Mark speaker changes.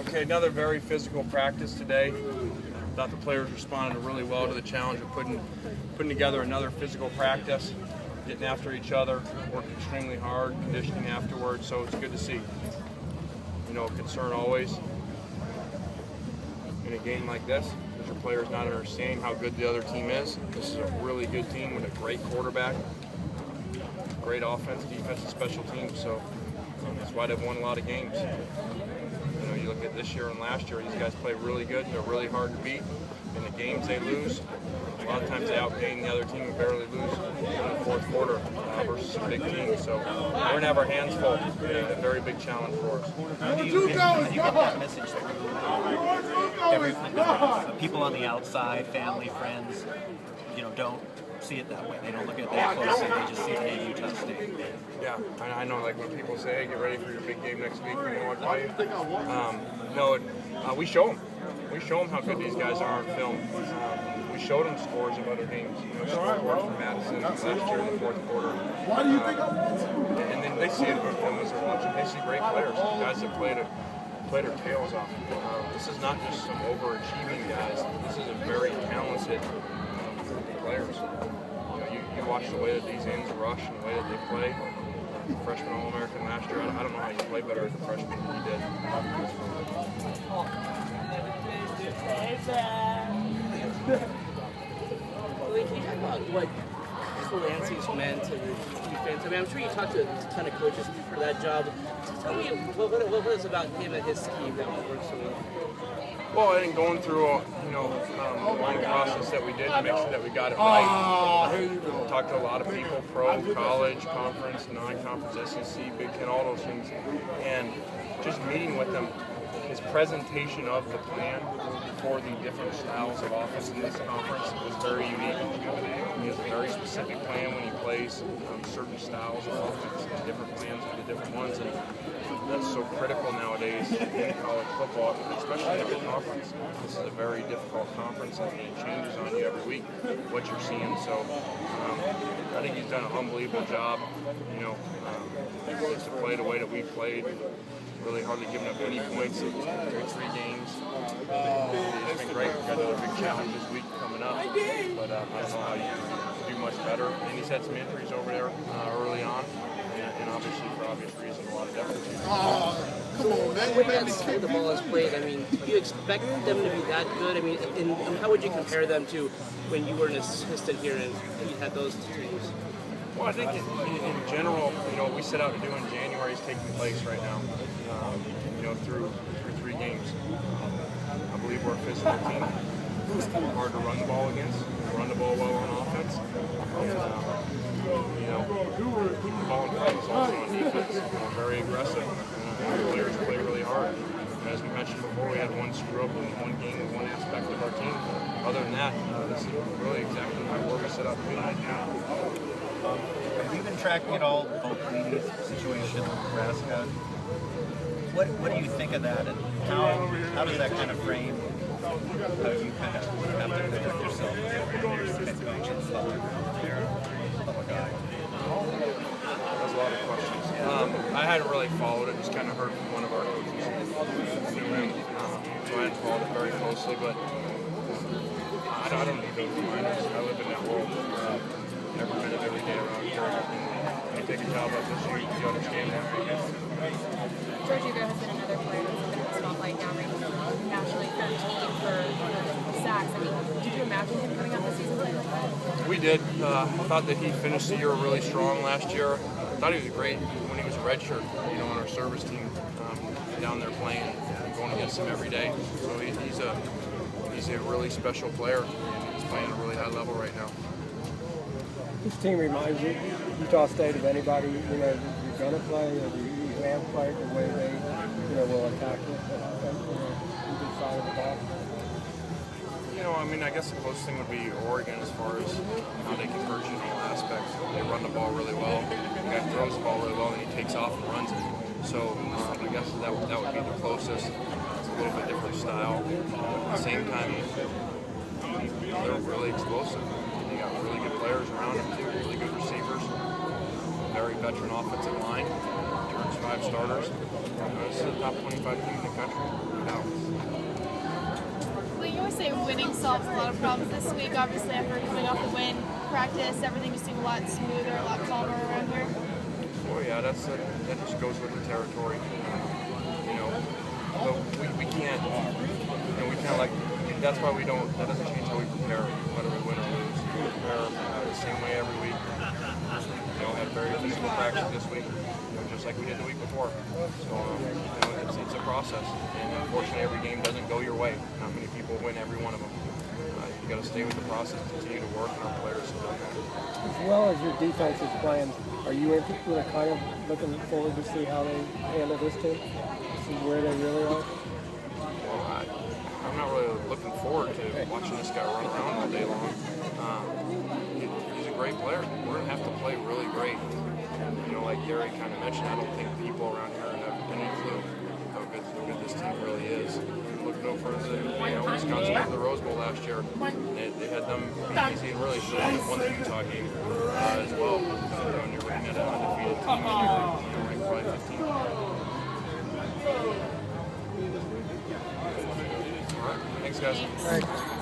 Speaker 1: Okay, another very physical practice today. Thought the players responded really well to the challenge of putting together another physical practice, getting after each other, working extremely hard, conditioning afterwards, so it's good to see. You know, concern always in a game like this is your players not understanding how good the other team is. This is a really good team with a great quarterback, great offense, defense, and special teams, so that's why they've won a lot of games. You know, you look at this year and last year, these guys play really good. They're really hard to beat. In the games they lose, a lot of times they outgain the other team and barely lose in the fourth quarter versus a big team. So we're going to have our hands full. It's a very big challenge for us.
Speaker 2: How do you get that message through? People on the outside, family, friends, you know, don't see it that way. They don't look at it that closely. They just see the name Utah State.
Speaker 1: Yeah, I know. Like when people say, "Hey, get ready for your big game next week," we know what to play. We show them. We show them how good these guys are on film. We showed them scores of other games. You know, scores from Madison last year in the fourth quarter. Why do you think and then they see it on film as they're watching. They see great players, guys that played their tails off. This is not just some overachieving guys. This is a very talented players. You know, you watch the way that these ends rush and the way that they play. Freshman All-American last year. I don't know how you play better as a freshman than you did.
Speaker 3: Can you talk about what Lansing's meant to the defense? I mean, I'm sure you talked to a ton of coaches for that job. Tell me what is about him and his scheme that works so well?
Speaker 1: Well, I think going through, the line process that we did to make sure that we got it right. Talked to a lot of people, pro, college, conference, non-conference, SEC, Big Ten, all those things. And just meeting with them, his presentation of the plan for the different styles of offense in this conference was very unique. He has a very specific plan when he plays certain styles of offense, different plans for the different ones. And that's so critical nowadays in college football, especially in a big conference. This is a very difficult conference, and it changes on you every week, what you're seeing. So I think he's done an unbelievable job. You know, to play the way that we played, really hardly giving up any points through 3 games. It's been great. We've got another big challenge this week coming up, but I don't know how you do much better. And he's had some injuries over there early on. And obviously, for obvious reasons, a lot of deficits.
Speaker 3: Come on, man. When that side of the ball is played, I mean, do you expect them to be that good? I mean, and how would you compare them to when you were an assistant here and you had those teams?
Speaker 1: Well, I think in general, you know, what we set out to do in January is taking place right now. You know, through 3 games. I believe we're a physical team. It's hard to run the ball against. We run the ball well on offense. And, you know, the ball in front is also on defense. We're very aggressive. And our players play really hard. And as we mentioned before, we had one screw up in one game with one aspect of our team. Other than that, this is really exactly where we set out to be.
Speaker 2: Have you been tracking it all, both the situation, Nebraska? What do you think of that, and how does that kind of frame how you kind of have to conduct yourself as a head coach and public eye?
Speaker 1: There's a lot of questions. I hadn't really followed it, just kind of heard from one of our coaches in the ring. So I hadn't followed it very closely, but I don't need those reminders. I live in that world every minute, every day around here. When you take a job like this, you understand that.
Speaker 4: George Hugo has been another player who's been in the spotlight now, ranking nationally 13 for sacks. I mean, did you imagine him coming out this season playing like that?
Speaker 1: We did. I thought that he finished the year really strong last year. I thought he was great when he was a redshirt, you know, on our service team down there playing and going against him every day. So he's a really special player, and he's playing at a really high level right now.
Speaker 5: This team reminds you, Utah State, of anybody, you know, you're going to play, or you have played the way they, you know, will attack you, either side of the ball?
Speaker 1: You know, I mean, I guess the closest thing would be Oregon as far as how they converge in all aspects. They run the ball really well. The guy throws the ball really well, and he takes off and runs it. So I guess that would be the closest. It's a little bit different style. At the same time, they're really explosive. They got really good players around them too, really good receivers, very veteran offensive line, turns 5 starters. This is a top 25 team in the country, without
Speaker 6: winning solves a lot of problems. This week, obviously, after coming off the win, practice, everything just seemed a lot smoother, a lot calmer around here.
Speaker 1: Oh yeah, that just goes with the territory. You know, but we can't. You know, we can't like. That's why we don't. That doesn't change how we prepare, whether we win or lose. We prepare the same way every week. You know, had very physical practice this week, just like we did the week before. So you know, it's a process, and unfortunately, every game doesn't go your way. Not many people win every one of them. You got to stay with the process, continue to work, and our players have done that.
Speaker 5: As well as your defense is playing, are you kind of looking forward to see how they handle this team? See where they really are?
Speaker 1: Well, I'm not really looking forward to watching this guy run around all day long. He's a great player. We're going to have to play really great. You know, like Gary kind of mentioned, I don't think people around here have any clue how good this team really is. Look no further than, Wisconsin went to the Rose Bowl last year. They had them beat easy and really should have won the Utah game as well. And you're looking at an undefeated team and you're ranked probably 15. All right, thanks guys.
Speaker 5: Thanks.